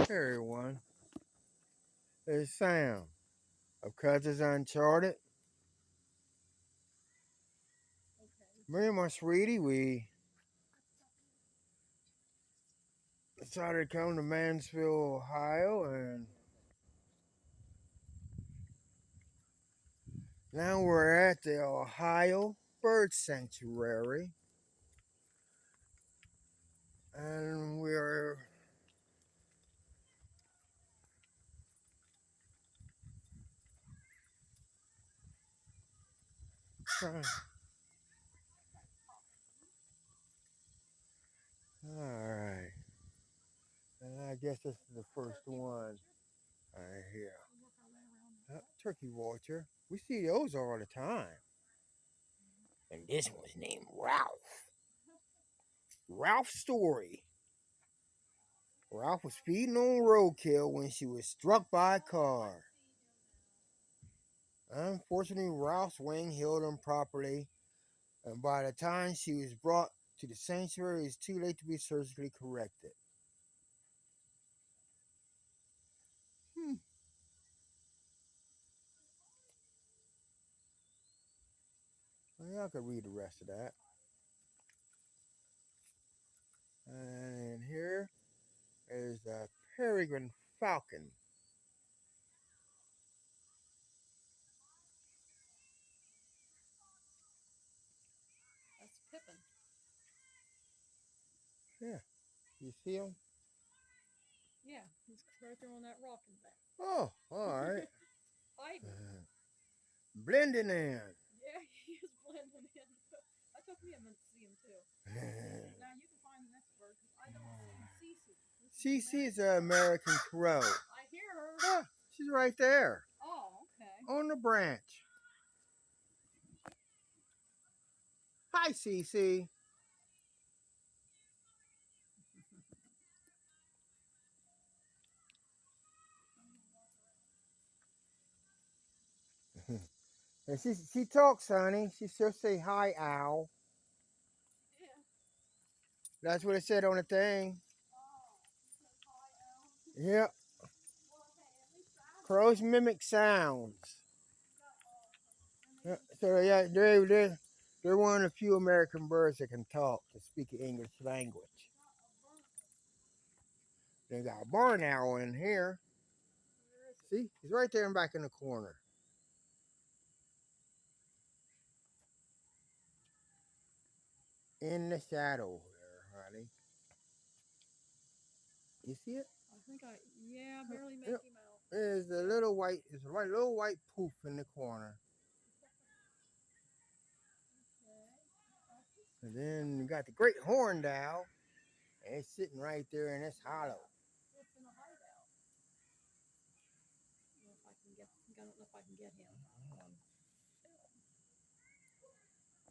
Hey everyone, it's Sam of Cousins Uncharted. Me and my sweetie, we decided to come to Mansfield, Ohio, and now we're at the Ohio Bird Sanctuary, and we're trying. All right, and I guess this is the first one right here. Turkey vulture. We see those all the time. And this one's named Ralph. Ralph Story. Ralph was speeding on roadkill when she was struck by a car. Unfortunately, Ralph's wing healed him properly, and by the time she was brought to the sanctuary, it's too late to be surgically corrected. Hmm. Well, I could read the rest of that. And here is a peregrine falcon. That's Pippin. Yeah, you see him? Yeah, he's right there on that rock in the back. Oh, all right. Hiding. Blending in. Yeah, he is blending in. That took me a minute to see him too. Now you can find the next bird because I don't see Cece. Cece is an American crow. I hear her. Ah, she's right there Oh, okay. on the branch. Hi, Cece. And she talks, honey. She still say hi, owl. Yeah. That's what it said on the thing. Oh, he says hi, Al. Yep. Well, hey, at least I Crows mimic sounds. got Yeah, and so yeah, they're one of the few American birds that can talk, to speak the English language. got a burnt. They got a barn owl in here. Where is it? See, he's right there and back in the corner. In the shadow there, honey. You see it? I think I barely make him out. There's a little white, there's a little white poof in the corner. Okay. And then you got the great horned owl, and it's sitting right there in this hollow. It's in a hideout. I don't know if I can get. I don't know if I can get him on film.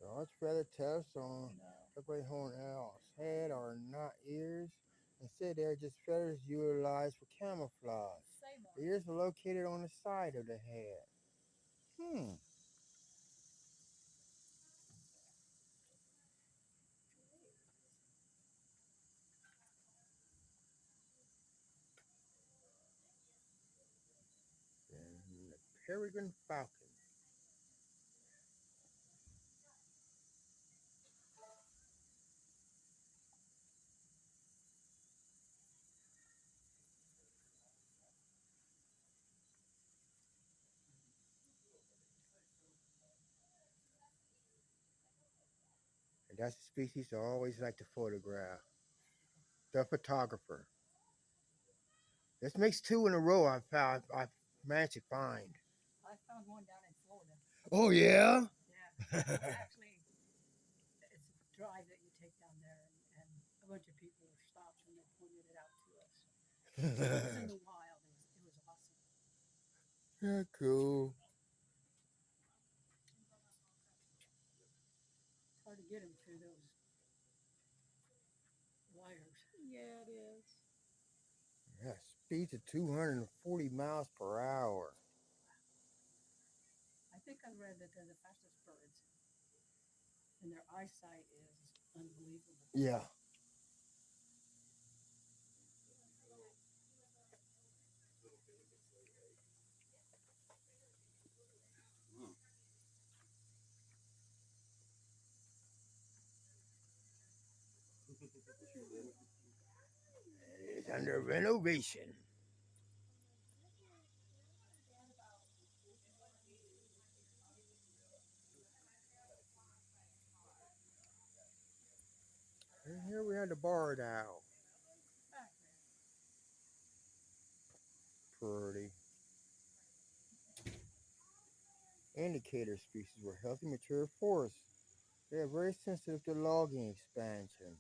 Large feather tufts on No. the great horned owl's head are not ears. Instead, they're just feathers utilized for camouflage. Say more. The ears are located on the side of the head. Hmm. And the peregrine falcon. And that's a species I always like to photograph. The photographer. This makes two in a row I managed to find. I found one down in Florida. Oh yeah? Yeah. Actually, it's a drive that you take down there, and a bunch of people stopped and they pointed it out to us. It was in the wild. It was awesome. Yeah, cool. It's hard to get him through those wires. Yeah, it is. Yeah, speeds of 240 miles per hour. I think I read that they're the fastest birds, and their eyesight is unbelievable. Yeah. under renovation. And here we have the barred owl. Pretty. Indicator species were healthy, mature forests. They are very sensitive to logging expansion.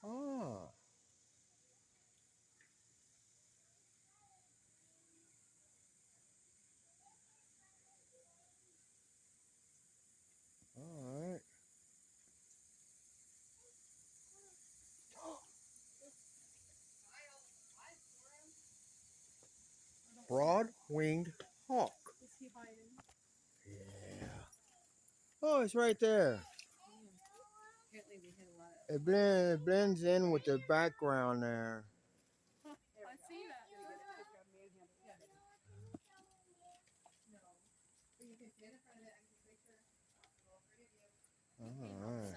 Ah, all right. Broad-winged hawk. Is he hiding? Yeah. Oh, it's right there. Apparently we hit a lot of. It blends in with the background there. I see that. All right.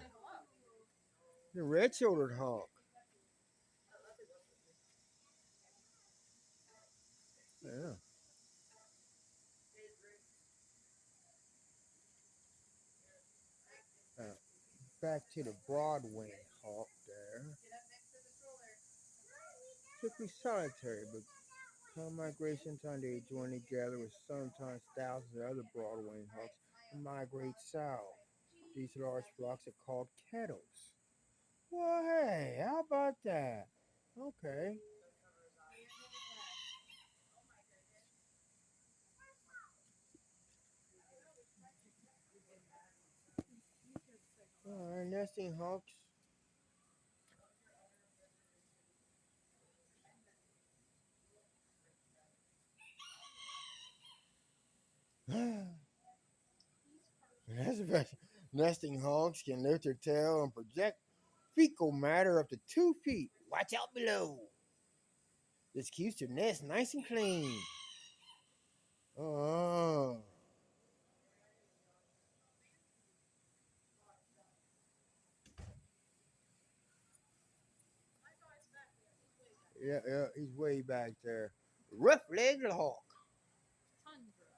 The red-shouldered hawk. Yeah. Uh, back to the broad-winged hawk there. Typically solitary, but common migration time they join together with sometimes thousands of other broad-winged hawks and migrate south. These large flocks are called kettles. Well, hey, how about that? Okay. All right, nesting hawks. That's the best. Nesting hawks can lift their tail and project fecal matter up to 2 feet. Watch out below. This keeps your nest nice and clean. Oh, yeah, he's way back there. Rough-legged hawk. Tundra.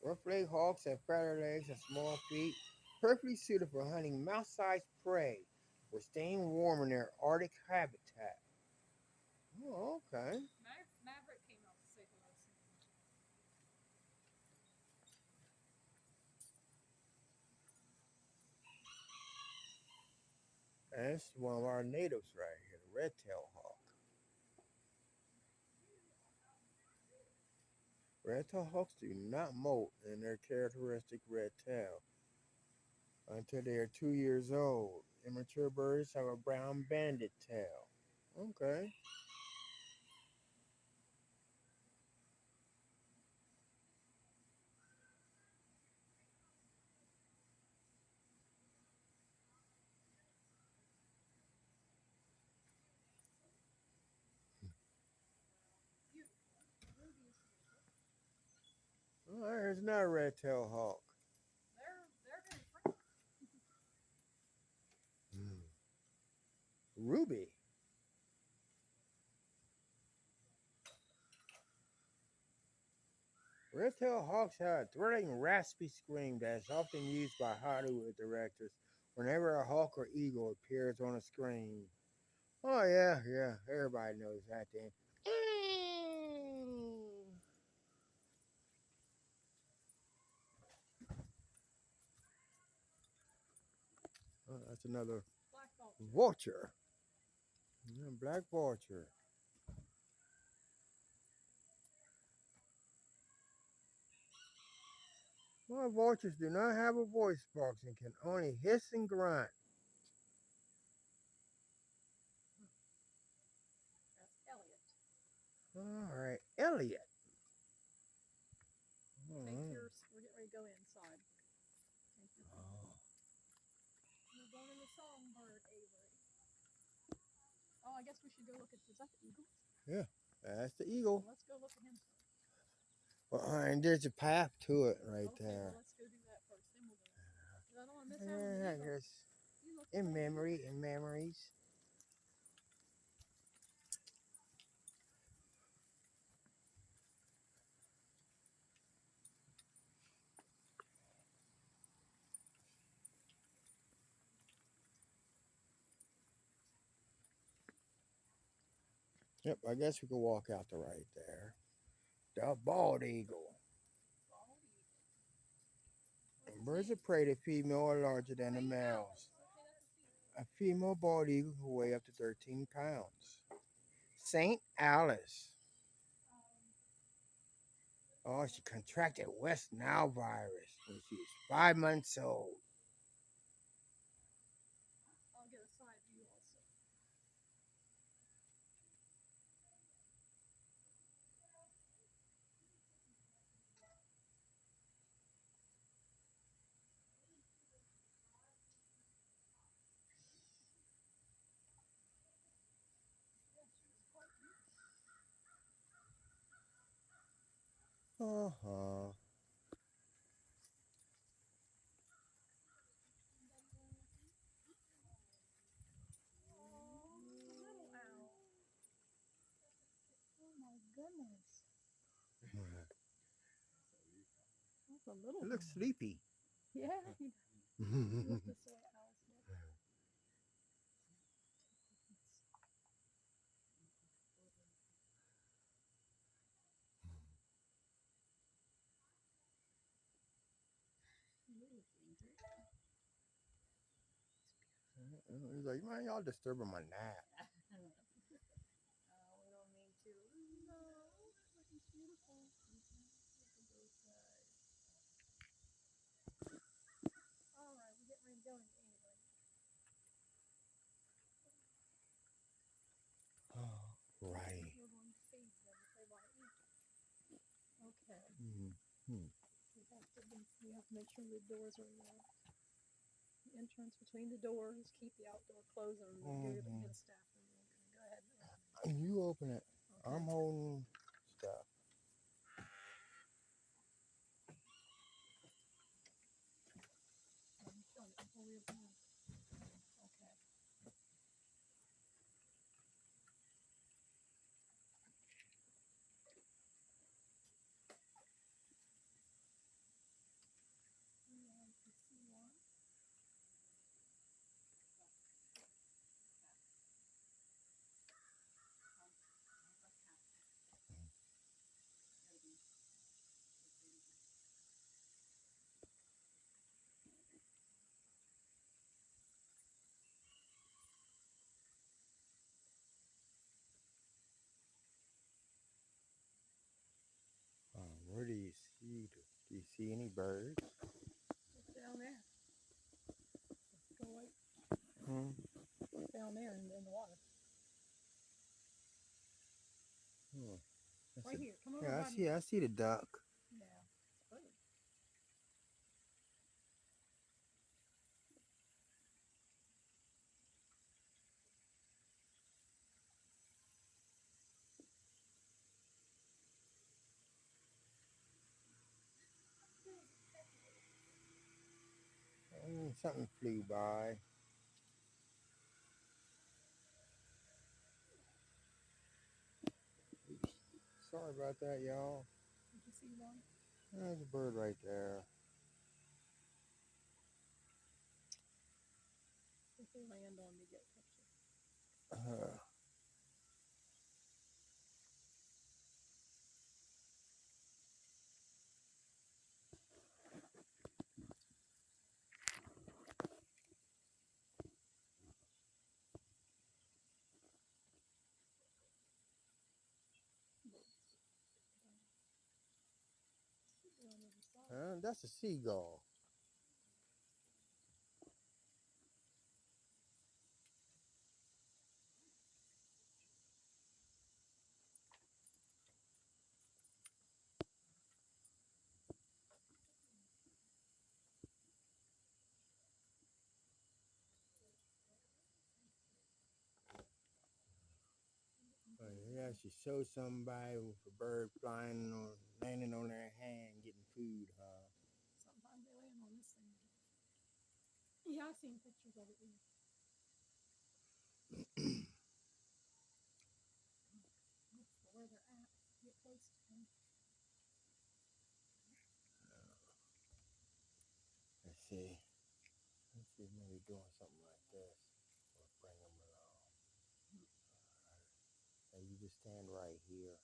Rough-legged hawks have fatter legs and small feet, perfectly suited for hunting mouse-sized prey or staying warm in their Arctic habitat. Oh, okay. Maverick came out to say hello. That's one of our natives right here, the red-tailed hawk. Red-tailed hawks do not molt in their characteristic red tail until they are 2 years old. Immature birds have a brown banded tail. Okay. All right, here's another red-tailed hawk. They're very friendly. Hmm. Ruby. Red-tailed hawks have a thrilling, raspy scream that is often used by Hollywood directors whenever a hawk or eagle appears on a screen. Oh yeah, everybody knows that then. Oh, that's another Black vulture. vulture. Yeah, black vulture. Well, vultures do not have a voice box and can only hiss and grunt. That's Elliot. All right, Elliot. All Take right. yours. We're getting ready to go inside. Oh. We're going in the songbird aviary. Oh, I guess we should go look at. Is that the eagle? Yeah, that's the eagle. Well, let's go look at him first. Well, and there's a path to it right Okay, there. well, let's go do that first. Then we'll go. Because I don't want to miss out on the Yeah, eagle. there's You look in for the eagle. memories. Yep, I guess we could walk out to right there. The bald eagle. Birds of prey, the female are larger than the males. A female bald eagle can weigh up to 13 pounds. St. Alice. Oh, she contracted West Nile virus when she was 5 months old. I'll get a side view also. Uh-huh. Little owl. Oh my goodness. That's a little It looks one. sleepy. Yeah. Look this way, owls look. He's like, man, y'all disturbing my nap. We don't mean to. No, it's beautiful. Look at those guys. All right, we're getting ready to go anyway. Right. We're going to feed them if they want to eat. Okay. Mm-hmm. We have to make sure the doors are locked. The entrance between the doors, keep the outdoor closed, and get a staff room. Go ahead. You open it. Okay. I'm holding stuff. Before we open it. Okay. Where do you see? Do you see any birds? Look down there. Go away. Look down there in the water. Right here. Come over. Yeah, I see the duck. Yeah, it's bird. Something flew by. Sorry about that, y'all. Did you see one? There's a bird right there. If they land on me, get a picture. That's a seagull. Yeah, she showed somebody with a bird flying or landing on their hand, getting food, huh? Sometimes they land on this thing. Yeah, I've seen pictures of it. Look for where they're at. Get close to them. Let's see. Let's see, maybe doing something like this. Or bring them along. You just just stand right here.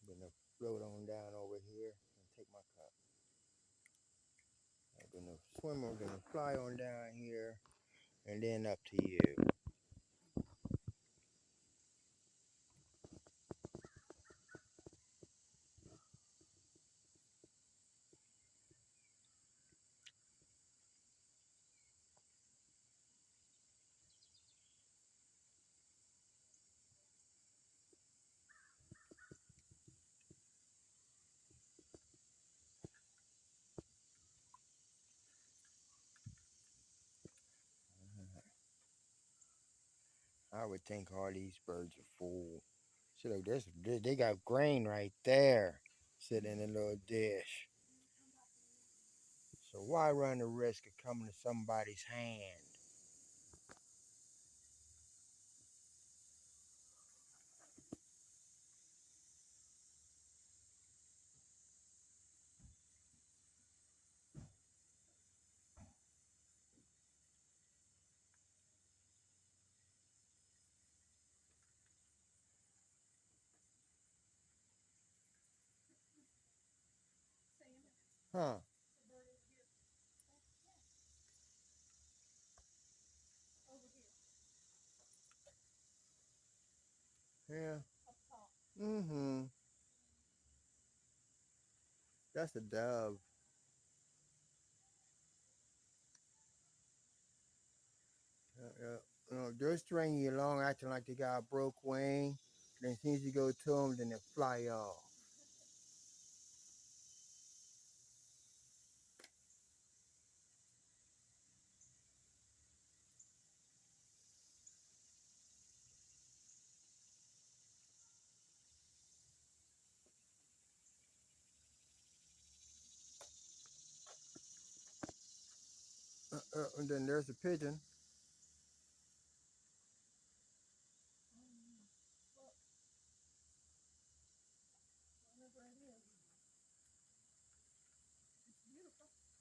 I'm gonna float on down over here and take my cup. I'm gonna swim. I'm gonna fly on down here, and then up to you. I would think all these birds are full. See, look, they got grain right there, sitting in a little dish. So why run the risk of coming to somebody's hand? Huh? Yeah. Mm-hmm. That's a dove. Yeah. They'll string you along acting like they got a broke wing. Then as soon as you go to them, then they fly off. And then there's a pigeon.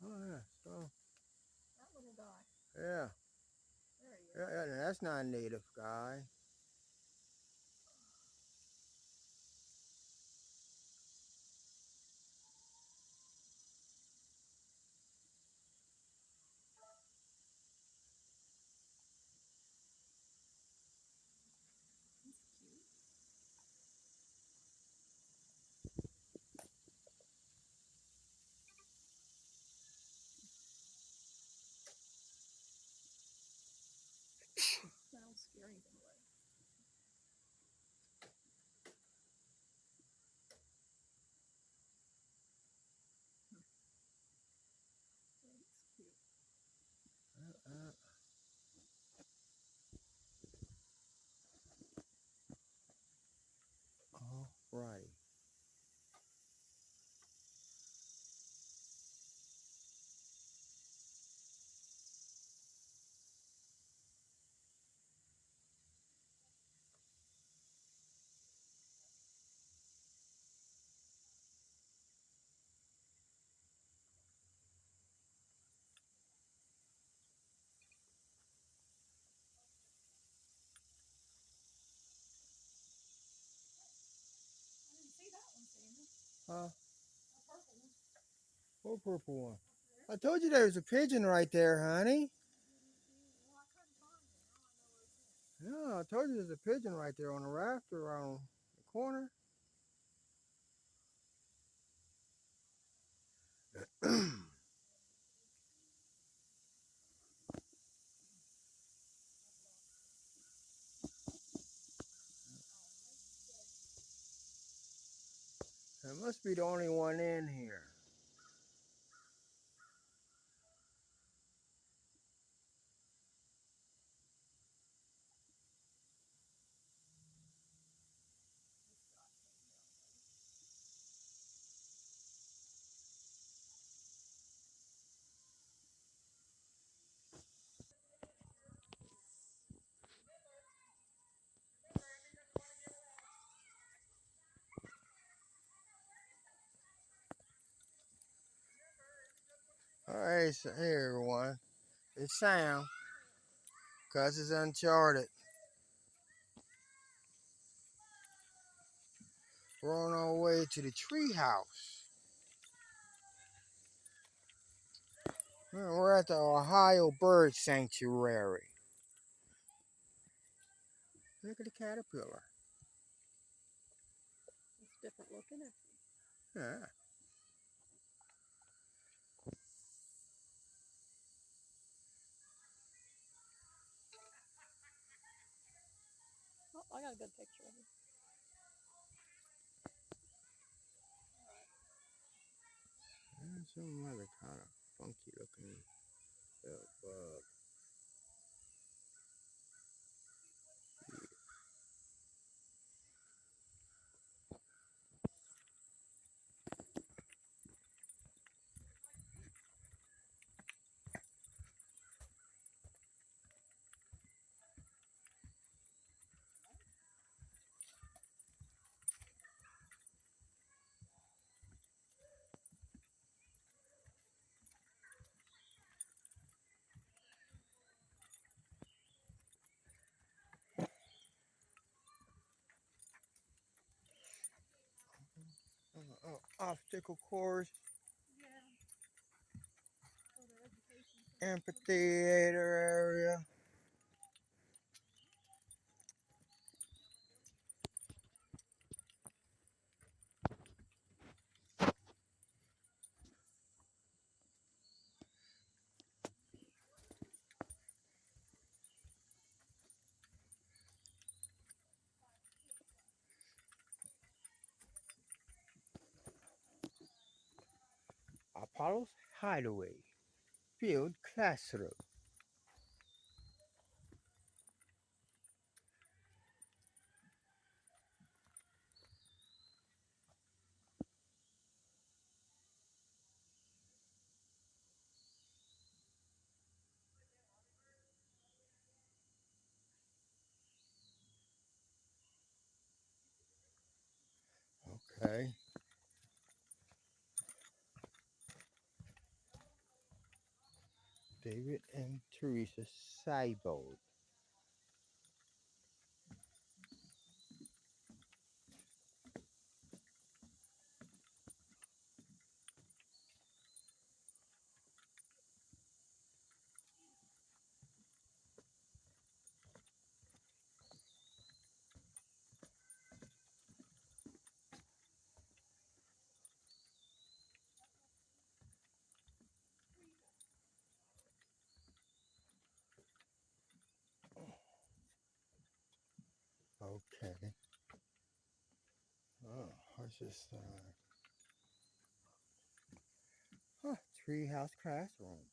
Oh yeah. So That little guy. yeah. There he is. Yeah, that's not a native guy. Sounds scary in a way. It's cute. Uh, all right. I didn't see that one, Samuel. Huh? A purple one. What purple one? I told you there was a pigeon right there, honey. Well, I couldn't find it. Now I know where it's at. Yeah, I told you there's a pigeon right there on the rafter around the corner. It must be the only one in here. All right, so hey everyone, it's Sam, cause it's Uncharted. We're on our way to the tree house. We're at the Ohio Bird Sanctuary. Look at the caterpillar. It's different looking, isn't it? Yeah. Oh, I got a good picture of it. Some other kind of funky looking bug. Obstacle course, amphitheater area. Apollo's Hideaway, Field Classroom. Okay. David and Teresa Seibold. Okay. Oh, what's this? Treehouse classroom.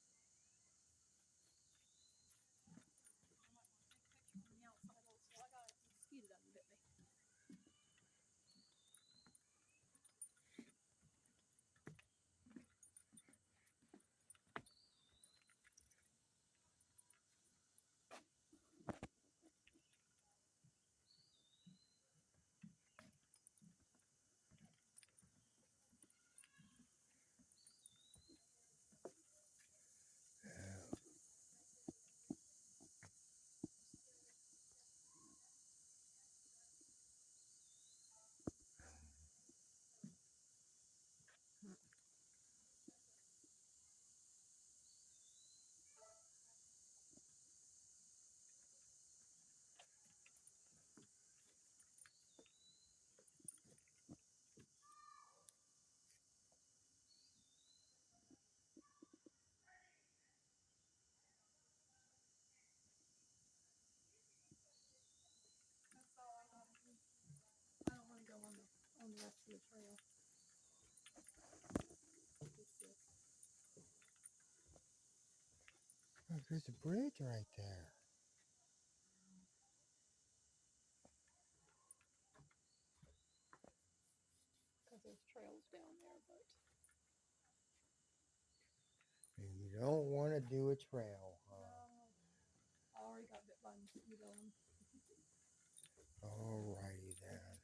I don't want to go on the rest of the trail. Oh, there's a bridge right there. Because there's trails down there, but And you don't want to do a trail, huh? I already got bit by a mosquito. Alrighty then.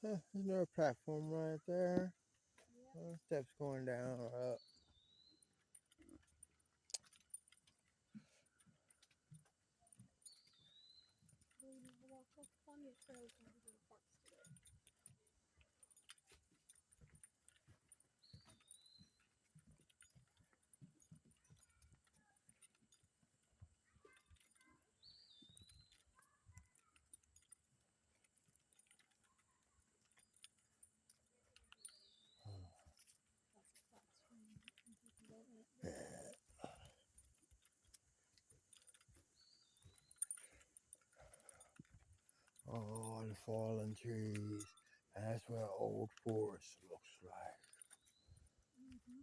There's another platform right there. Yeah. Steps going down or up. We walked off plenty of trails when we did the parks today. Lots of classroom and people don't want it there. Oh, the fallen trees. That's what old forest looks like. Mm-hmm.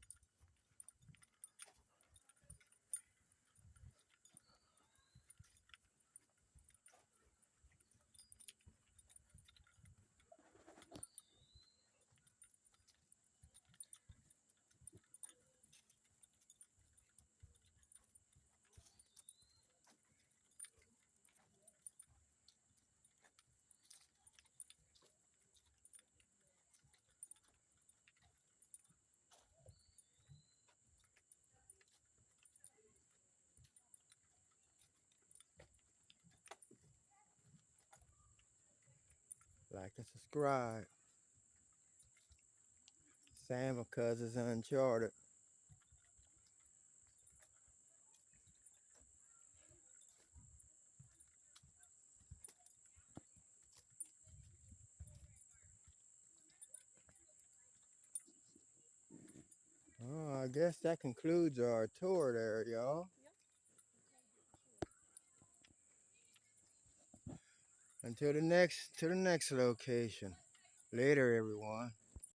Like and subscribe. Sam because it's uncharted. Oh, I guess that concludes our tour there, y'all. Yep. Until the next location. Later, everyone.